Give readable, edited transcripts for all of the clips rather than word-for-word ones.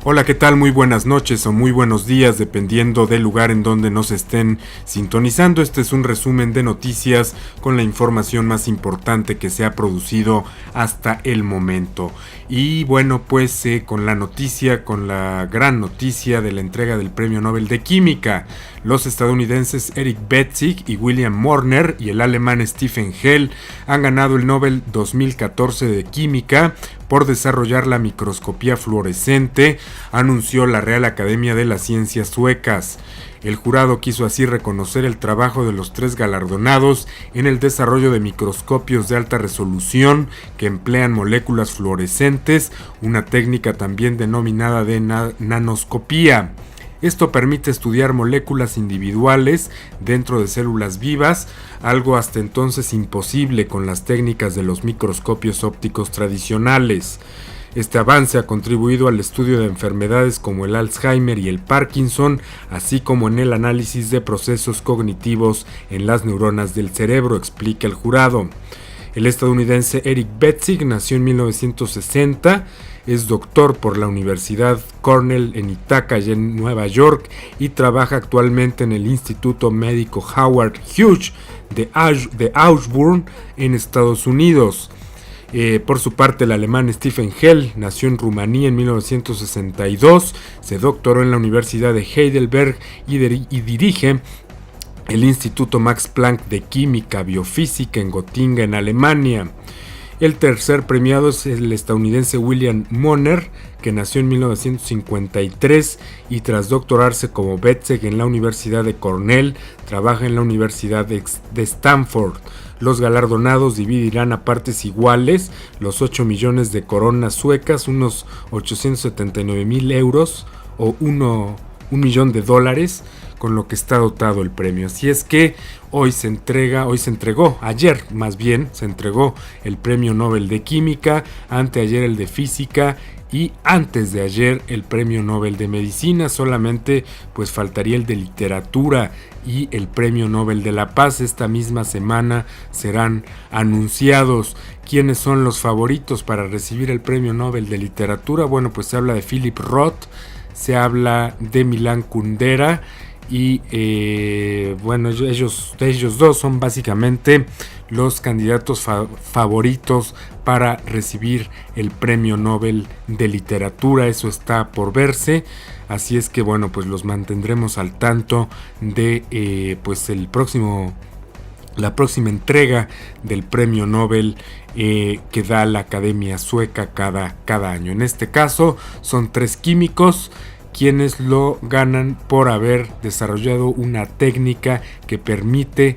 Hola, ¿qué tal? Muy buenas noches o muy buenos días, dependiendo del lugar en donde nos estén sintonizando. Este es un resumen de noticias con la información más importante que se ha producido hasta el momento. Y bueno, pues con la gran noticia de la entrega del Premio Nobel de Química. Los estadounidenses Eric Betzig y William Morner y el alemán Stephen Hell han ganado el Nobel 2014 de Química por desarrollar la microscopía fluorescente, anunció la Real Academia de las Ciencias suecas. El jurado quiso así reconocer el trabajo de los tres galardonados en el desarrollo de microscopios de alta resolución que emplean moléculas fluorescentes, una técnica también denominada de nanoscopía. Esto permite estudiar moléculas individuales dentro de células vivas, algo hasta entonces imposible con las técnicas de los microscopios ópticos tradicionales. Este avance ha contribuido al estudio de enfermedades como el Alzheimer y el Parkinson, así como en el análisis de procesos cognitivos en las neuronas del cerebro, explica el jurado. El estadounidense Eric Betzig nació en 1960, es doctor por la Universidad Cornell en Ithaca, en Nueva York, y trabaja actualmente en el Instituto Médico Howard Hughes de Auburn, en Estados Unidos. Por su parte, el alemán Stephen Hell nació en Rumanía en 1962, se doctoró en la Universidad de Heidelberg y dirige el Instituto Max Planck de Química Biofísica en Gotinga, en Alemania. El tercer premiado es el estadounidense William Morner, que nació en 1953 y tras doctorarse como Betzig en la Universidad de Cornell, trabaja en la Universidad de Stanford. Los galardonados dividirán a partes iguales los 8 millones de coronas suecas, unos 879,000 euros o $1 millón, con lo que está dotado el premio. Así es que ayer se entregó el Premio Nobel de Química, anteayer el de Física y antes de ayer el Premio Nobel de Medicina. Solamente pues faltaría el de Literatura y el Premio Nobel de la Paz. Esta misma semana serán anunciados. ¿Quiénes son los favoritos para recibir el Premio Nobel de Literatura? Bueno, pues se habla de Philip Roth, se habla de Milan Kundera y ellos dos son básicamente los candidatos favoritos para recibir el Premio Nobel de Literatura. Eso está por verse, así es que bueno, pues los mantendremos al tanto de la próxima entrega del Premio Nobel que da la Academia Sueca cada año. En este caso son 3 químicos quienes lo ganan por haber desarrollado una técnica que permite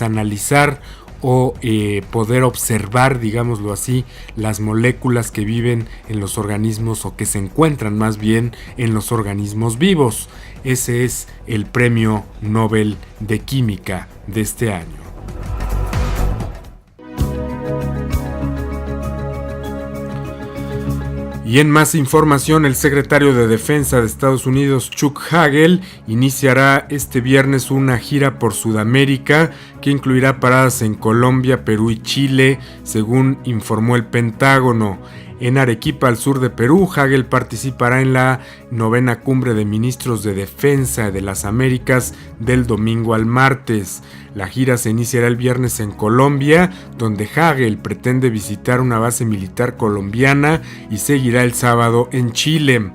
analizar o poder observar, digámoslo así, las moléculas que viven en los organismos o que se encuentran más bien en los organismos vivos. Ese es el Premio Nobel de Química de este año. Y en más información, el secretario de Defensa de Estados Unidos, Chuck Hagel, iniciará este viernes una gira por Sudamérica que incluirá paradas en Colombia, Perú y Chile, según informó el Pentágono. En Arequipa, al sur de Perú, Hagel participará en la 9ª Cumbre de Ministros de Defensa de las Américas del domingo al martes. La gira se iniciará el viernes en Colombia, donde Hagel pretende visitar una base militar colombiana y seguirá el sábado en Chile.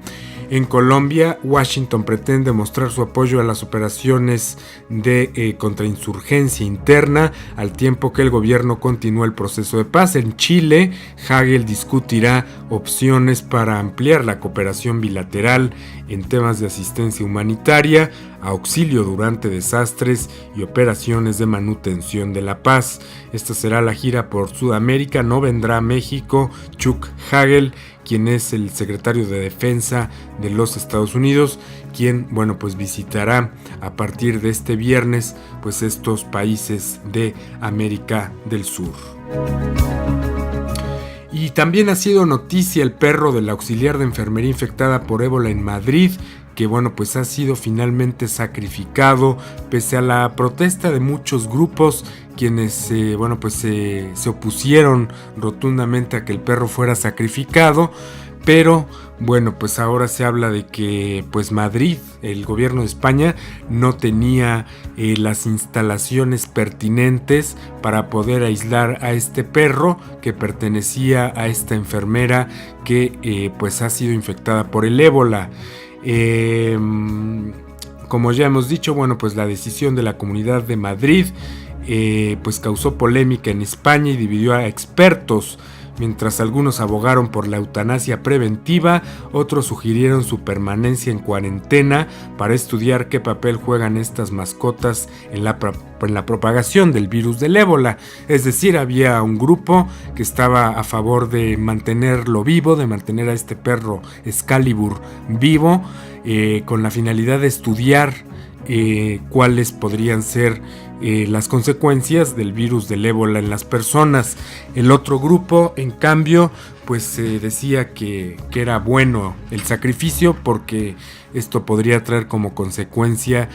En Colombia, Washington pretende mostrar su apoyo a las operaciones de contrainsurgencia interna, al tiempo que el gobierno continúa el proceso de paz. En Chile, Hagel discutirá opciones para ampliar la cooperación bilateral en temas de asistencia humanitaria, auxilio durante desastres y operaciones de manutención de la paz. Esta será la gira por Sudamérica. No vendrá a México Chuck Hagel, quien es el secretario de Defensa de los Estados Unidos, quien, visitará a partir de este viernes, estos países de América del Sur. Y también ha sido noticia el perro de la auxiliar de enfermería infectada por ébola en Madrid, que ha sido finalmente sacrificado pese a la protesta de muchos grupos quienes se opusieron rotundamente a que el perro fuera sacrificado, Pero bueno, pues ahora se habla de que pues Madrid, el gobierno de España, no tenía las instalaciones pertinentes para poder aislar a este perro que pertenecía a esta enfermera que pues ha sido infectada por el ébola. Como ya hemos dicho, bueno, pues la decisión de la Comunidad de Madrid pues causó polémica en España y dividió a expertos. Mientras algunos abogaron por la eutanasia preventiva, otros sugirieron su permanencia en cuarentena para estudiar qué papel juegan estas mascotas en la propagación del virus del ébola. Es decir, había un grupo que estaba a favor de mantenerlo vivo, de mantener a este perro Excalibur vivo, con la finalidad de estudiar cuáles podrían ser las consecuencias del virus del ébola en las personas. El otro grupo, en cambio, pues decía que era bueno el sacrificio porque esto podría traer como consecuencia,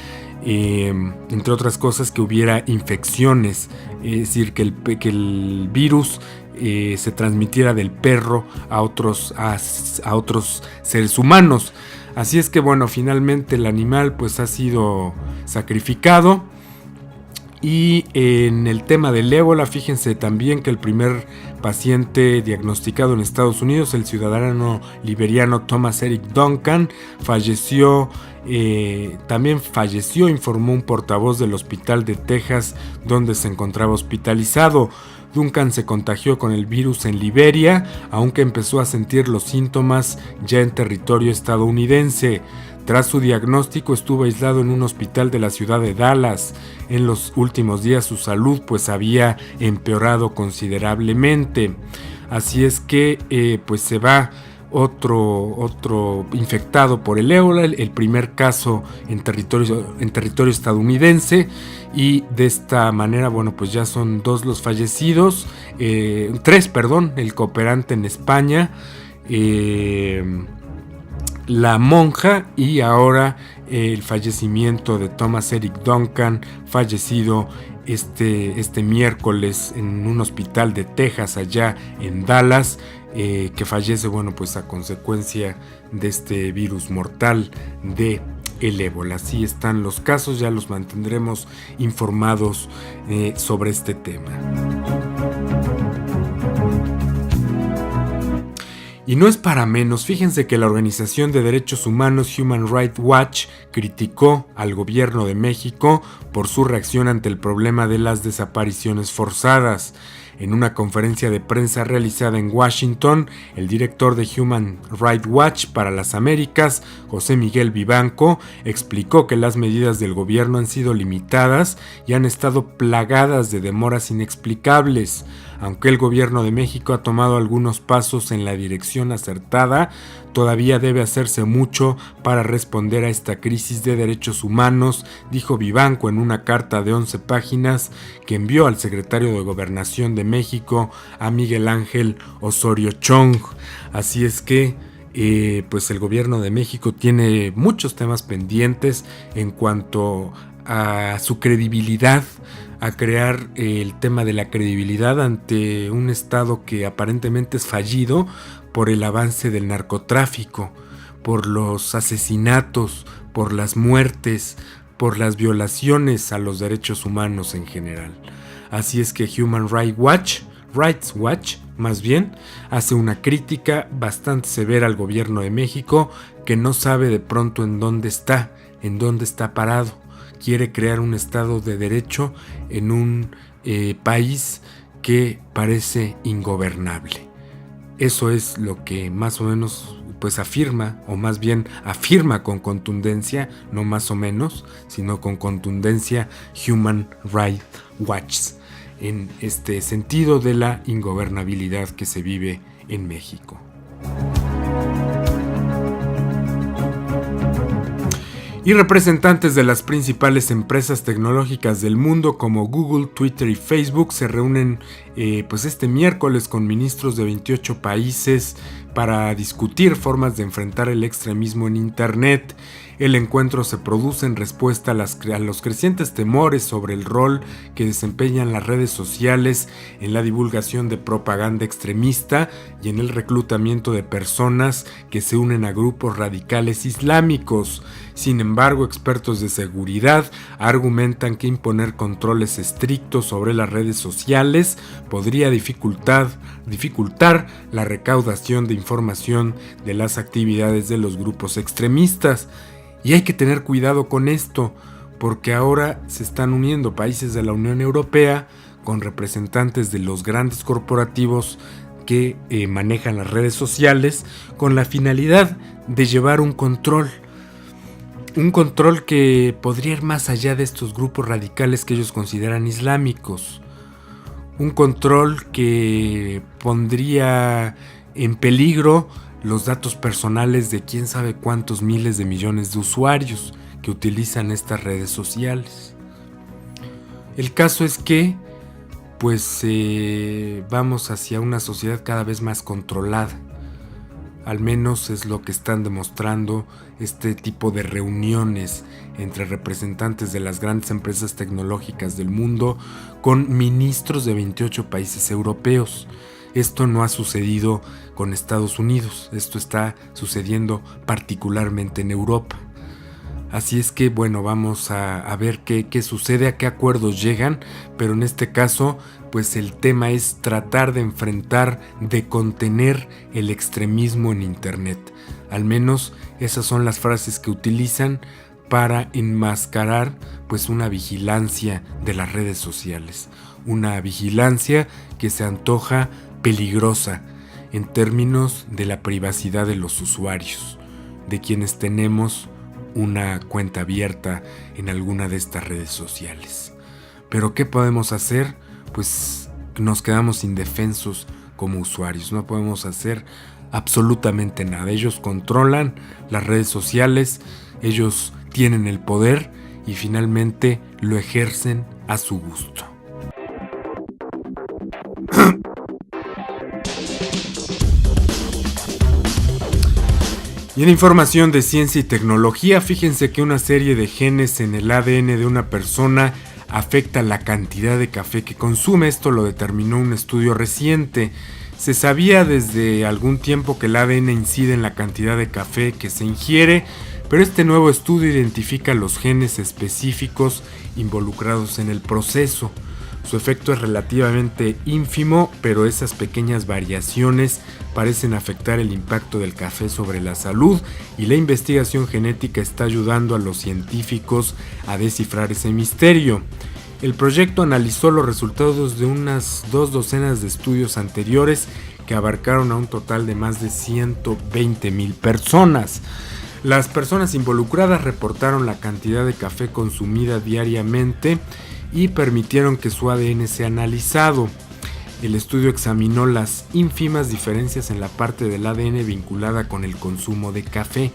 entre otras cosas, que hubiera infecciones, es decir, que el virus se transmitiera del perro a otros seres humanos. Así es que bueno, finalmente el animal pues ha sido sacrificado. Y en el tema del ébola, fíjense también que el primer paciente diagnosticado en Estados Unidos, el ciudadano liberiano Thomas Eric Duncan, también falleció, informó un portavoz del hospital de Texas donde se encontraba hospitalizado. Duncan se contagió con el virus en Liberia, aunque empezó a sentir los síntomas ya en territorio estadounidense. Tras su diagnóstico estuvo aislado en un hospital de la ciudad de Dallas. En los últimos días su salud pues había empeorado considerablemente. Así es que pues se va otro infectado por el ébola, el primer caso en territorio estadounidense, y de esta manera, bueno, pues ya son 2 los fallecidos, 3, el cooperante en España, la monja, y ahora el fallecimiento de Thomas Eric Duncan, fallecido este miércoles en un hospital de Texas allá en Dallas, que fallece, bueno, pues a consecuencia de este virus mortal de el ébola. Así están los casos, ya los mantendremos informados sobre este tema. Y no es para menos, fíjense que la organización de derechos humanos Human Rights Watch criticó al gobierno de México por su reacción ante el problema de las desapariciones forzadas. En una conferencia de prensa realizada en Washington, el director de Human Rights Watch para las Américas, José Miguel Vivanco, explicó que las medidas del gobierno han sido limitadas y han estado plagadas de demoras inexplicables. Aunque el gobierno de México ha tomado algunos pasos en la dirección acertada, todavía debe hacerse mucho para responder a esta crisis de derechos humanos, dijo Vivanco en una carta de 11 páginas que envió al secretario de Gobernación de México, a Miguel Ángel Osorio Chong. Así es que pues el gobierno de México tiene muchos temas pendientes en cuanto a su credibilidad, a crear el tema de la credibilidad ante un estado que aparentemente es fallido por el avance del narcotráfico, por los asesinatos, por las muertes, por las violaciones a los derechos humanos en general. Así es que Human Rights Watch, más bien, hace una crítica bastante severa al gobierno de México, que no sabe de pronto en dónde está parado. Quiere crear un estado de derecho en un país que parece ingobernable. Eso es lo que más o menos pues afirma, o más bien afirma con contundencia, no más o menos, sino con contundencia, Human Rights Watch, en este sentido de la ingobernabilidad que se vive en México. Y representantes de las principales empresas tecnológicas del mundo como Google, Twitter y Facebook se reúnen pues este miércoles con ministros de 28 países para discutir formas de enfrentar el extremismo en Internet. El encuentro se produce en respuesta a los crecientes temores sobre el rol que desempeñan las redes sociales en la divulgación de propaganda extremista y en el reclutamiento de personas que se unen a grupos radicales islámicos. Sin embargo, expertos de seguridad argumentan que imponer controles estrictos sobre las redes sociales podría dificultar la recaudación de información de las actividades de los grupos extremistas. Y hay que tener cuidado con esto, porque ahora se están uniendo países de la Unión Europea con representantes de los grandes corporativos que manejan las redes sociales con la finalidad de llevar un control que podría ir más allá de estos grupos radicales que ellos consideran islámicos. Un control que pondría en peligro los datos personales de quién sabe cuántos miles de millones de usuarios que utilizan estas redes sociales. El caso es que vamos hacia una sociedad cada vez más controlada. Al menos es lo que están demostrando este tipo de reuniones entre representantes de las grandes empresas tecnológicas del mundo con ministros de 28 países europeos. Esto no ha sucedido con Estados Unidos, esto está sucediendo particularmente en Europa. Así es que vamos a ver qué sucede, a qué acuerdos llegan, pero en este caso el tema es tratar de enfrentar, de contener el extremismo en Internet. Al menos esas son las frases que utilizan para enmascarar una vigilancia de las redes sociales, una vigilancia que se antoja peligrosa en términos de la privacidad de los usuarios, de quienes tenemos una cuenta abierta en alguna de estas redes sociales. Pero ¿qué podemos hacer? Nos quedamos indefensos como usuarios, no podemos hacer absolutamente nada. Ellos controlan las redes sociales, ellos tienen el poder y finalmente lo ejercen a su gusto. Y en información de ciencia y tecnología, fíjense que una serie de genes en el ADN de una persona afecta la cantidad de café que consume. Esto lo determinó un estudio reciente. Se sabía desde algún tiempo que el ADN incide en la cantidad de café que se ingiere, pero este nuevo estudio identifica los genes específicos involucrados en el proceso. Su efecto es relativamente ínfimo, pero esas pequeñas variaciones parecen afectar el impacto del café sobre la salud, y la investigación genética está ayudando a los científicos a descifrar ese misterio. El proyecto analizó los resultados de unas 2 docenas de estudios anteriores que abarcaron a un total de más de 120,000 personas. Las personas involucradas reportaron la cantidad de café consumida diariamente y permitieron que su ADN sea analizado. El estudio examinó las ínfimas diferencias en la parte del ADN vinculada con el consumo de café.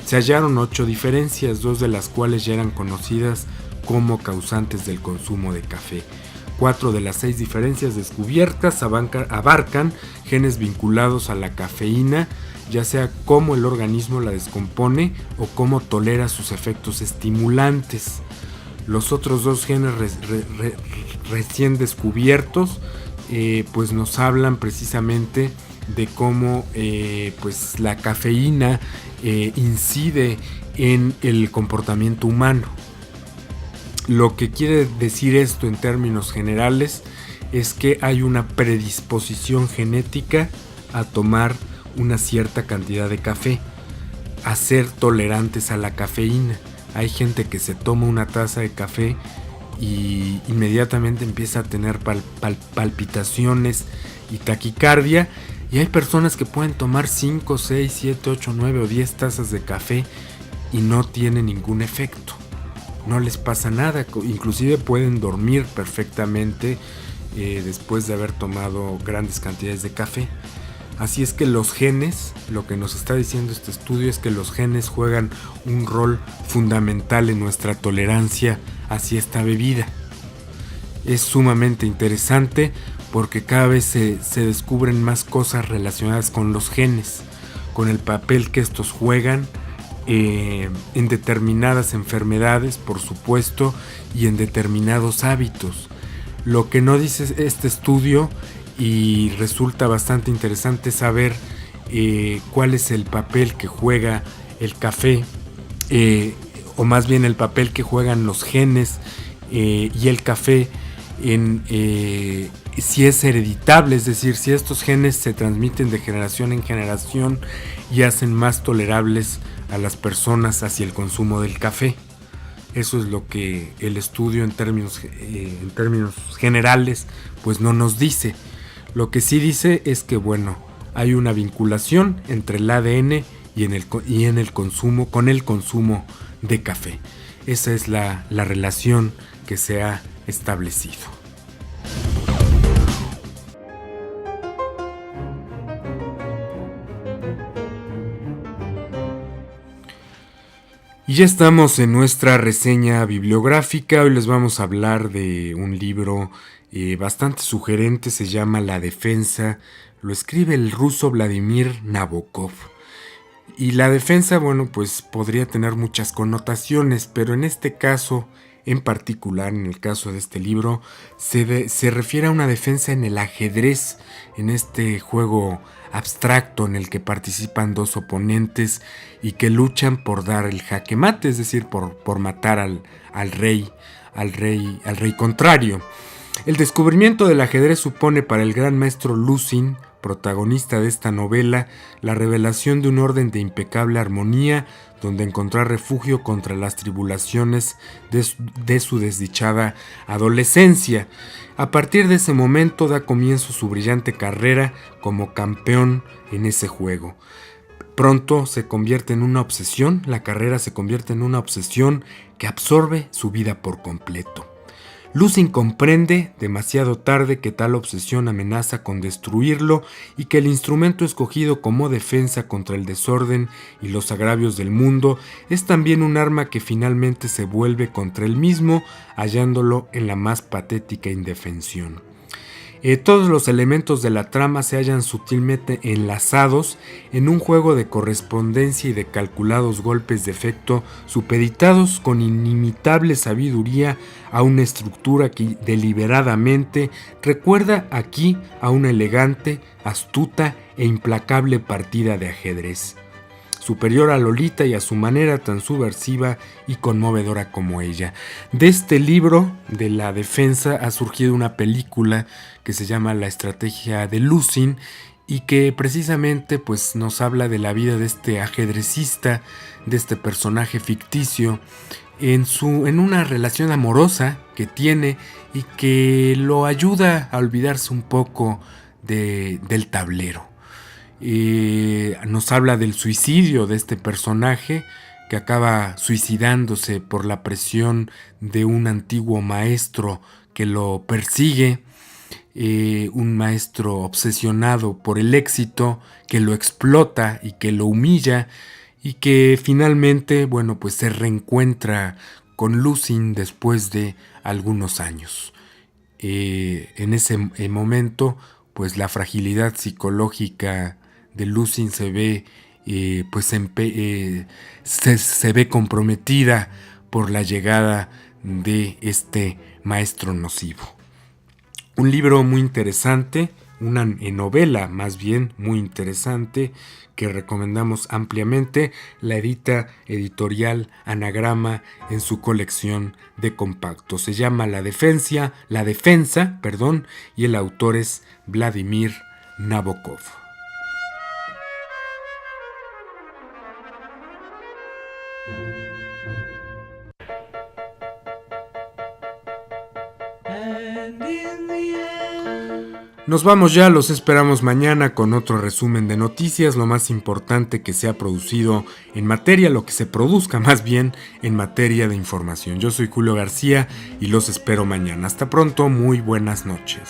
Se hallaron 8 diferencias, 2 de las cuales ya eran conocidas como causantes del consumo de café. 4 de las 6 diferencias descubiertas abarcan genes vinculados a la cafeína, ya sea cómo el organismo la descompone o cómo tolera sus efectos estimulantes. Los otros 2 genes recién descubiertos nos hablan precisamente de cómo la cafeína incide en el comportamiento humano. Lo que quiere decir esto en términos generales es que hay una predisposición genética a tomar una cierta cantidad de café, a ser tolerantes a la cafeína. Hay gente que se toma una taza de café y inmediatamente empieza a tener palpitaciones y taquicardia, y hay personas que pueden tomar 5, 6, 7, 8, 9 o 10 tazas de café y no tiene ningún efecto, no les pasa nada, inclusive pueden dormir perfectamente después de haber tomado grandes cantidades de café. Así es que los genes, lo que nos está diciendo este estudio es que los genes juegan un rol fundamental en nuestra tolerancia hacia esta bebida. Es sumamente interesante porque cada vez se descubren más cosas relacionadas con los genes, con el papel que estos juegan en determinadas enfermedades, por supuesto, y en determinados hábitos. Lo que no dice este estudio, y resulta bastante interesante saber cuál es el papel que juega el café, o más bien el papel que juegan los genes y el café en si es hereditable, es decir, si estos genes se transmiten de generación en generación y hacen más tolerables a las personas hacia el consumo del café. Eso es lo que el estudio en términos generales pues no nos dice. Lo que sí dice es que bueno, hay una vinculación entre el ADN y en el consumo, con el consumo de café. Esa es la relación que se ha establecido. Y ya estamos en nuestra reseña bibliográfica. Hoy les vamos a hablar de un libro bastante sugerente, se llama La Defensa. Lo escribe el ruso Vladimir Nabokov. Y la defensa, bueno, pues podría tener muchas connotaciones, pero en este caso, en particular, en el caso de este libro, se refiere a una defensa en el ajedrez, en este juego abstracto en el que participan dos oponentes y que luchan por dar el jaque mate, es decir, por matar al rey contrario. El descubrimiento del ajedrez supone para el gran maestro Luzin, protagonista de esta novela, la revelación de un orden de impecable armonía donde encontrar refugio contra las tribulaciones de su desdichada adolescencia. A partir de ese momento da comienzo su brillante carrera como campeón en ese juego. Pronto se convierte en una obsesión, la carrera se convierte en una obsesión que absorbe su vida por completo. Luzin comprende demasiado tarde que tal obsesión amenaza con destruirlo y que el instrumento escogido como defensa contra el desorden y los agravios del mundo es también un arma que finalmente se vuelve contra él mismo, hallándolo en la más patética indefensión. Todos los elementos de la trama se hallan sutilmente enlazados en un juego de correspondencia y de calculados golpes de efecto supeditados con inimitable sabiduría a una estructura que deliberadamente recuerda aquí a una elegante, astuta e implacable partida de ajedrez, superior a Lolita y a su manera tan subversiva y conmovedora como ella. De este libro, de La Defensa, ha surgido una película que se llama La Estrategia de Luzin y que precisamente pues, nos habla de la vida de este ajedrecista, de este personaje ficticio, en una relación amorosa que tiene y que lo ayuda a olvidarse un poco del tablero. Nos habla del suicidio de este personaje que acaba suicidándose por la presión de un antiguo maestro que lo persigue, un maestro obsesionado por el éxito que lo explota y que lo humilla y que finalmente, bueno, pues se reencuentra con Luzin después de algunos años. En ese momento, pues la fragilidad psicológica de Luzin se ve se ve comprometida por la llegada de este maestro nocivo. Un libro muy interesante, una novela más bien muy interesante que recomendamos ampliamente. La edita Editorial Anagrama en su colección de compactos. Se llama La Defensa, y el autor es Vladimir Nabokov. Nos vamos ya, los esperamos mañana con otro resumen de noticias, lo más importante que se ha producido en materia, lo que se produzca más bien en materia de información. Yo soy Julio García y los espero mañana. Hasta pronto, muy buenas noches.